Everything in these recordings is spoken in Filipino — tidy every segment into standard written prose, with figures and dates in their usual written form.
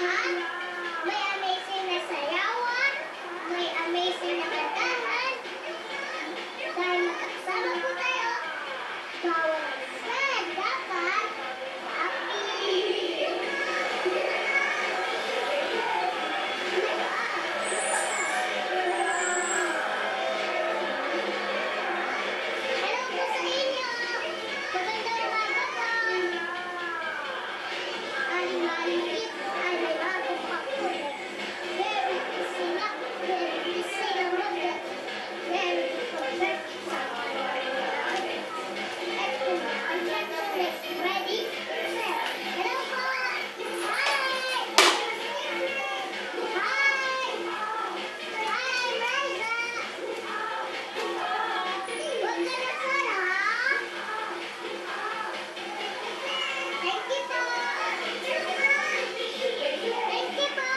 May amazing na sayawan, may amazing na kantahan. Dahil magkasama po tayo, bawal sad dapat happy. Hello po sa inyo. Magandang umaga po. Aling-aling ito ay may bagong pakulay. Very busy na, very busy na mag- very perfect sa kanila. Eto na ang checklist. Ready? Set. Hello po. Hi! Hi! Hi, Liza! Huwag ka na sana, ha? Thank you po. Thank you po.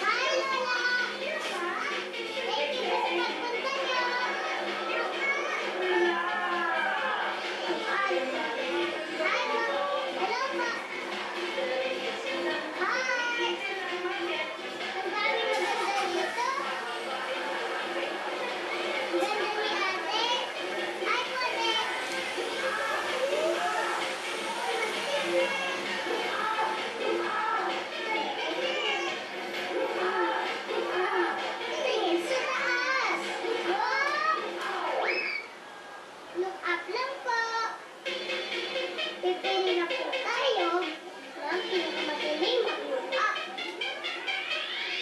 Hi, Lola. Thank you po sa pagpunta niyo. Hi, po. Hello po. Hi. Ang dami maganda dito. Ang ganda ni ate. Hi po, ate. Tingin sa taas. Wow! Look up lang po. Pipili na po tayo ng pinakamagaling mag-look up.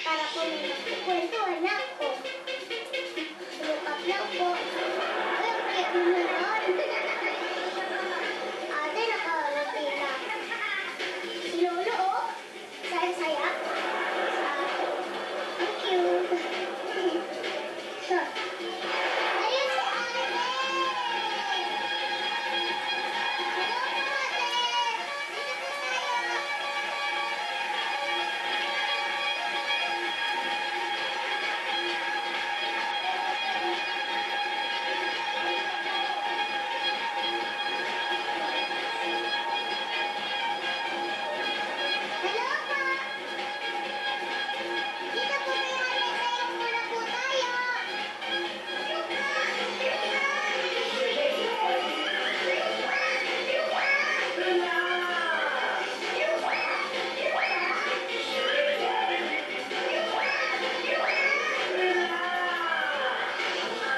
Para po may magkukwentuhan ako. Look up lang po. Ay, kaya naman. Ate, nakalagay na. Si Lolo, oh. Saya-saya. Ang cute. Ayun si ate. Hello po, ate. Dito po tayo. Hello po. Dito po tayo, ate. Tayo muna po tayo.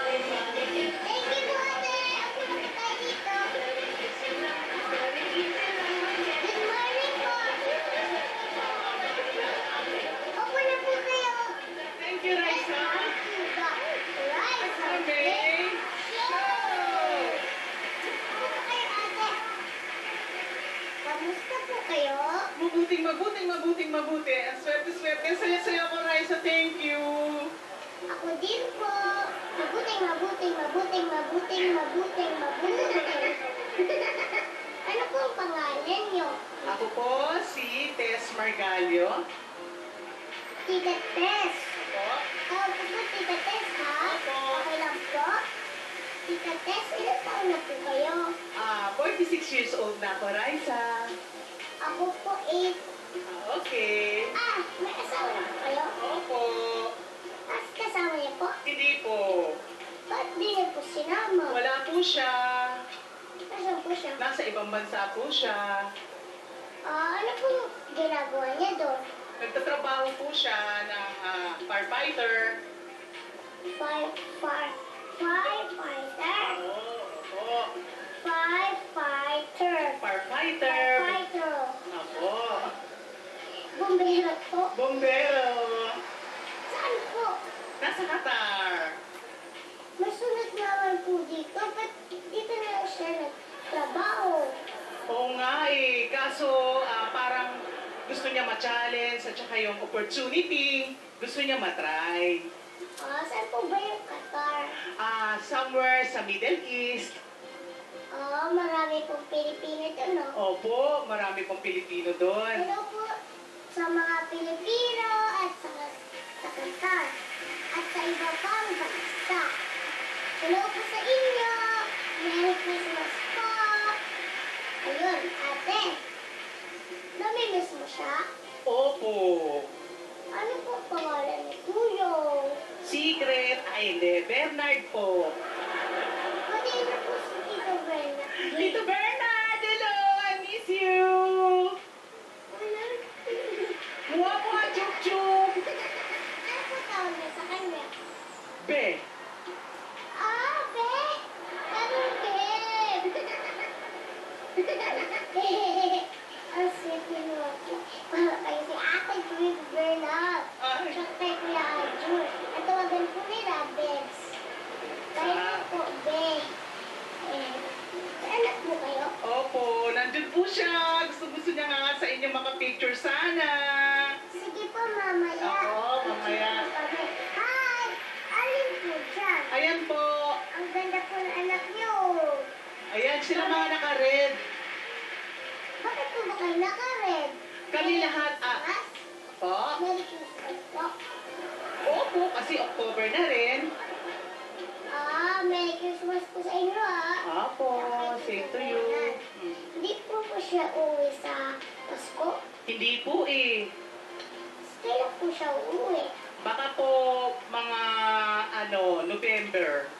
Thank you po, ate. Ako na po tayo dito. Good morning po. Opo na po kayo. Thank you, Raisa. Rise up, Okay. show! Kamusta po kayo? Mabuting. Ang swerte-swerte. Ang saya-saya mo, Raisa. Thank you. Ako din po. Mabuting. Ano po ang pangalan niyo? Ako po si Tess Margalio. Tita Tess. Po. Ako po Tita Tess, ha? Opo. Okay lang po. Tita Tess, ilan taon na po kayo? 46 years old na ako, Raisa. Ako po 8. Okay. May asawa na po kayo? Opo. Kasama niyo po? Hindi po. Ba't di niyo po sinama? Wala po siya. Nasaan po siya? Nasa ibang bansa po siya. Ano po ginagawa niya doon? Nagtatrabaho po siya ng firefighter. Firefighter? Opo. Firefighter. Firefighter. Firefighter. Opo. bombero po. Bombero. Saan po? Nasa Qatar. Masunod naman po dito. Ba't dito na lang siya nagtrabaho? Oo nga eh. Kaso parang gusto niya ma-challenge at saka yung opportunity, gusto niya matry. Saan po ba yung Qatar? Somewhere sa Middle East. Marami pong Pilipino doon, no? Opo, marami pong Pilipino doon. Hello po sa mga Pilipino at sa Qatar at sa iba pang bansa. Hello po sa inyo. Merry Christmas po. Ayun, ate. Namimiss mo siya? Opo. Ano po pangalan ni Kuyo? Secret. Ay, hindi. Bernard po. Pati na po si Tito Berna. Tito Bernard, hello! I miss you! Muha mo nga, chuk-chuk! Ano po tawag niya sa kanya? Be, Be! Anong Be? Ang sweet ni Rocky. Para kayo si Ate Chris Bernard. ay, Tsaka kay Kuya Arjun. At tawagan po nila, Bebs. Kaya po, Be. Anak mo kayo? opo, nandun po siya. Gusto niya nga sa inyo makapicture sana. Sige po, mamaya. Oo, mamaya. Hi! Alin po dyan? Ayan po. Ang ganda po ng anak niyo. Ayan, sila mga naka-red. Bakit po ba kayo naka-red? Kami lahat, Christmas? po. Merry Christmas po. Opo, kasi October na rin. Merry Christmas po sa inyo, Opo, same to you. Hindi po siya uwi sa Pasko. Hindi po eh. Kailan po siya uuwi? Baka po mga November.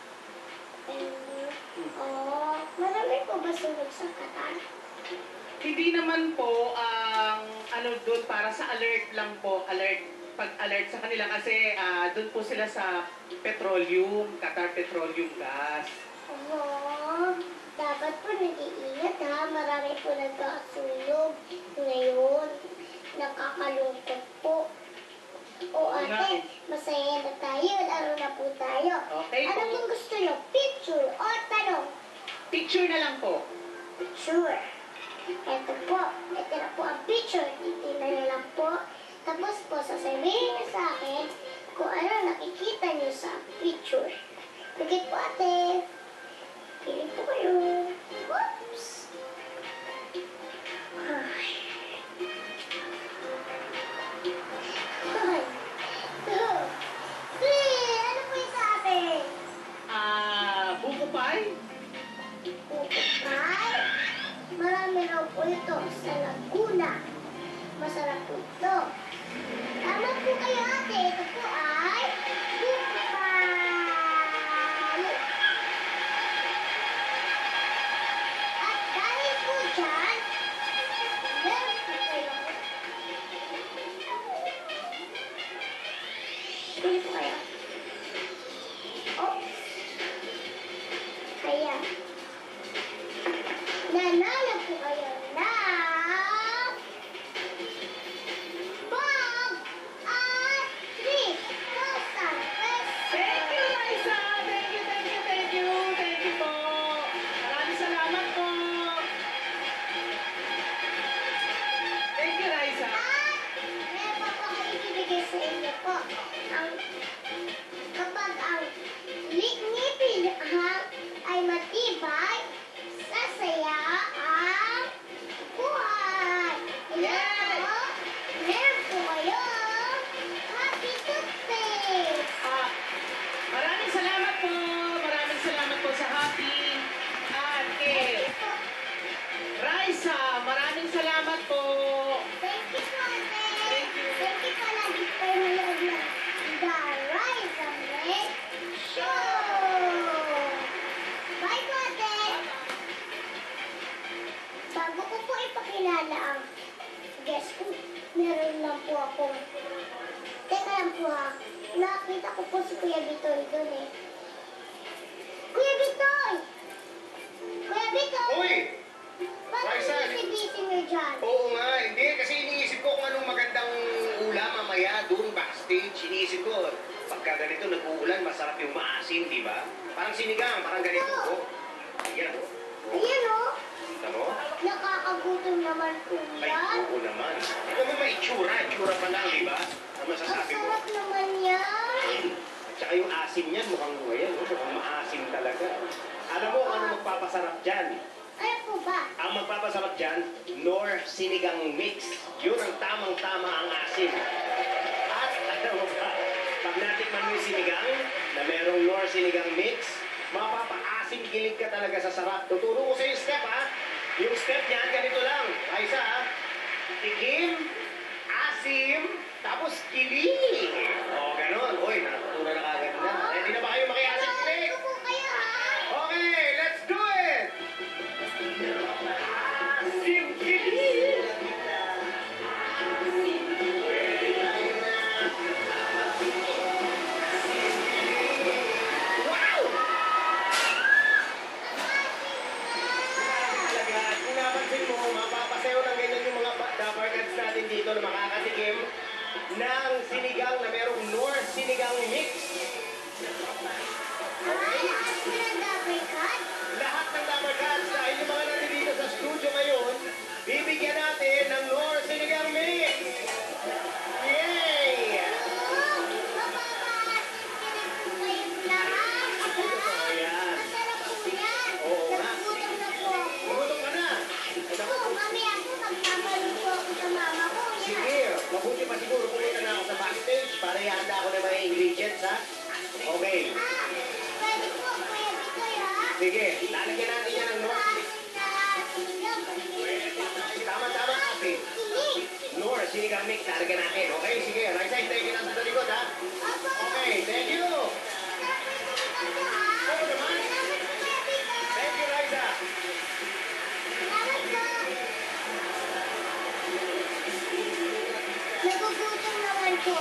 Marami po ba sunog sa Qatar? Hindi naman po ang doon para sa alert lang po, pag-alert sa kanila kasi doon po sila sa petroleum, Qatar Petroleum Gas. Dapat po nag-iingat marami po nagkasunog ngayon. Nakakalungkot po. Ate, masaya na tayo. Laro na po tayo. Okay po. Ano pong gusto nyo? Picture o tanong? Picture na lang po. Picture. Ito po. Ito na po ang picture. Titignan niyo lang po. Tapos po, sasabihin niyo sa akin kung ano nakikita niyo sa picture. Sige po, ate. Pili po kayo. Oops! Ay. One, two, three. Ano po yung sa atin? Buko pie? Ukay. Marami raw po ito sa Laguna. Masarap po ito. Tama po kayo, ate. Ito po ay ukay. At dahil po dyan, meron po kayo. Pili po kayo. Oops. Kaya, nanalo po kayo ng Bob at 3,000 pesos. Thank you, Liza! Thank you, thank you, thank you. Thank you po. Maraming salamat po. Thank you, Liza. At meron pa po ako ibibigay sa inyo po. Kapag ang ngipin ay matibay, sasaya ang buhay. Yes! Po, meron po kayo happy toothpaste. Maraming salamat po. Maraming salamat po sa Happy. At kay Raisa, maraming salamat po. Thank you po, ate. Thank you. Thank you po lagi po yung nanood ng The Rise of Red Show. Bye po, ate. Bago ko po ipakilala ang guest ko, meron lang po ako. Teka lang po nakita ko po si Kuya Bitoy doon eh. Kuya Bitoy! Kuya Bitoy! Uy! Bakit Raisa, busy-busy nyo dyan? Oo nga, hindi. Kasi iniisip ko kung anong magandang mamaya doon backstage, iniisip ko, pagka ganito nag-uulan, masarap yung maasim, di ba? Parang sinigang, parang ganito. Oh. Ayan, oh. Ayan o. Kita mo? Nakakagutom naman po Ay, yan. oo naman. Ito mo may itsura pa lang, di ba? Ano Ang masasabi mo? sarap naman yan. At saka yung asim niyan, mukhang ayan, oh, mukhang maasim talaga. Alam mo kung ano magpapasarap dyan? Ano po ba? Ang magpapasarap dyan, Nor Sinigang Mix. Yun ang tamang-tama ang asim. At alam mo ba, pag natikman mo yung sinigang, na merong Nor Sinigang Mix, mapapaasim gilig ka talaga sa sarap. Tuturo ko sa yung step, ha? Yung step niyan, ganito lang. Aysa, ha? Tikim, asim, tapos kilig. O, ganun. Uy, natutunan na kagad na. Ready na ba kayo makiasim kilig? Ano po kayo ha? Okay, let's do it! Asim kilig! Wow! Talaga, at kung napansin mo, mapapasayo ng ganyan yung mga dabarkads natin dito na makakatikim ng sinigang na merong Nor Sinigang Mix. Lahat po ng double cut? Lahat ng dabarkads dahil yung mga natin dito sa studio ngayon, bibigyan natin ng Nor Sinigang Mix. Yay! Oh, mapapaasin ka rin po kayong lahat. Ayan. Masarap po yan. Oo nga. Nagugutom na po ako. Magutom ka na. Oo, mamaya po magpapaluto ako sa mama ko. Yan. Sige, mabuti pa siguro pumunta na ako sa backstage para ihanda ako ng mga ingredients, ha? Okay. Pwede po, Kuya Bitoy ha? Sige, lalagyan natin yan ng Nor. Tama-tama, okay. Nor, sinigang mix, lalagyan natin. Okay, sige. Right side, tayo kita sa likod, ha? Okay, thank you. Oo naman. Thank you, Liza. Nagugutom naman po.